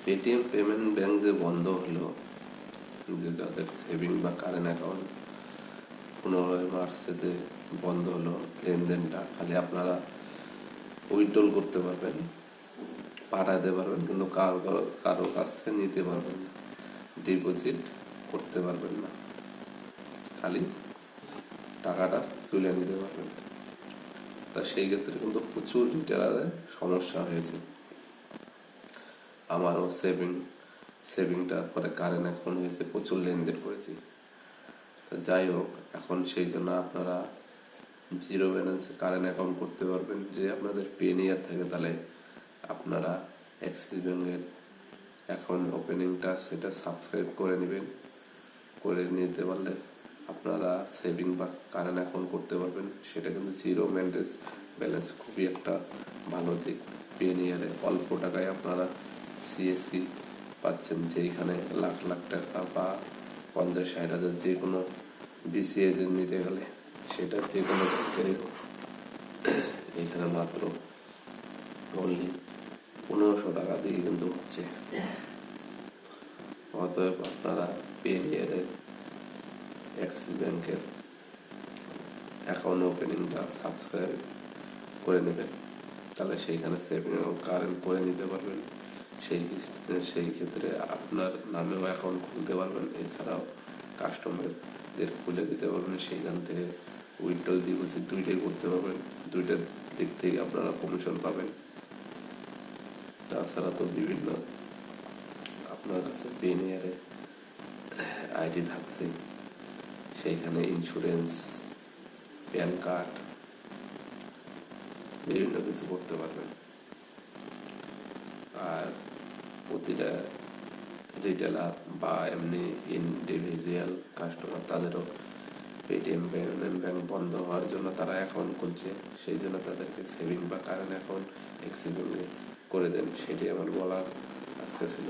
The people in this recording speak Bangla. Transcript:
পেটিএম পেমেন্ট ব্যাংক যে বন্ধ হলো, যে যাদের সেভিং বা কারেন্ট অ্যাকাউন্ট 15 মার্চে যে বন্ধ হলো, লেনদেনটা খালি আপনারা উইথড্রল করতে পারবেন, পাঠাতে পারবেন, কিন্তু কারো কাছ থেকে নিতে পারবেন না, ডিপোজিট করতে পারবেন না, খালি টাকাটা তুলে নিতে পারবেন। তা সেই ক্ষেত্রে কিন্তু প্রচুর রিটেলারের সমস্যা হয়েছে। আমারও সেভিংটার পরে কারেন্ট অ্যাকাউন্ট হয়েছে, প্রচুর লেনদেন করেছি। তা যাই হোক, এখন সেই জন্য আপনারা জিরো ব্যালেন্সে কারেন্ট অ্যাকাউন্ট করতে পারবেন। যে আপনাদের পেনিয়ার থাকে, তাহলে আপনারা অ্যাক্সিস ব্যাংকের অ্যাকাউন্ট ওপেনিংটা সেটা সাবস্ক্রাইব করে নেবেন। করে নিতে পারলে আপনারা সেভিং বা কারেন্ট অ্যাকাউন্ট করতে পারবেন। সেটা কিন্তু জিরো মেনটেন্স ব্যালেন্স, খুবই একটা ভালো দিক। পেনিয়ারে অল্প টাকায় আপনারা সিএসপি পাচ্ছেন, যেখানে লাখ লাখ টাকা বা 50-60 হাজার যে কোনো বিসি এজেন্ট নিতে গেলে সেটা যে কোনো ব্যাংকেরই হোক, এখানে মাত্র অনলি 1500 টাকা দিয়ে কিন্তু হচ্ছে। অতএব আপনারা পেনিয়ারের অ্যাক্সিস ব্যাংকের অ্যাকাউন্ট ওপেনিংটা সাবস্ক্রাইব করে নেবেন, তাহলে সেইখানে সেভিং এবং কারেন্ট করে নিতে পারবেন। সেই ক্ষেত্রে আপনার নামেও অ্যাকাউন্ট খুলতে পারবেন, এছাড়াও কাস্টমারদের খুলে দিতে পারবেন। সেইখান থেকে উইথড্রল ডিপোজিট দুইটাই করতে পারবেন, দুইটার দিক থেকে আপনারা কমিশন পাবেন। তাছাড়া তো বিভিন্ন আপনার কাছে পেনিয়ারে আইডি থাকছে, সেইখানে ইন্স্যুরেন্স, প্যান কার্ড, বিভিন্ন কিছু করতে পারবেন। আর প্রতিটা রিটেলার বা এমনি ইন্ডিভিজুয়াল কাস্টমার, তাদেরও পেটিএম পেমেন্ট ব্যাংক বন্ধ হওয়ার জন্য তারা অ্যাকাউন্ট খুলছে, সেই জন্য তাদেরকে সেভিং বা কারেন্ট অ্যাকাউন্ট অ্যাক্সিস ব্যাংকে করে দেন। সেটি আমার বলার আজকে ছিল।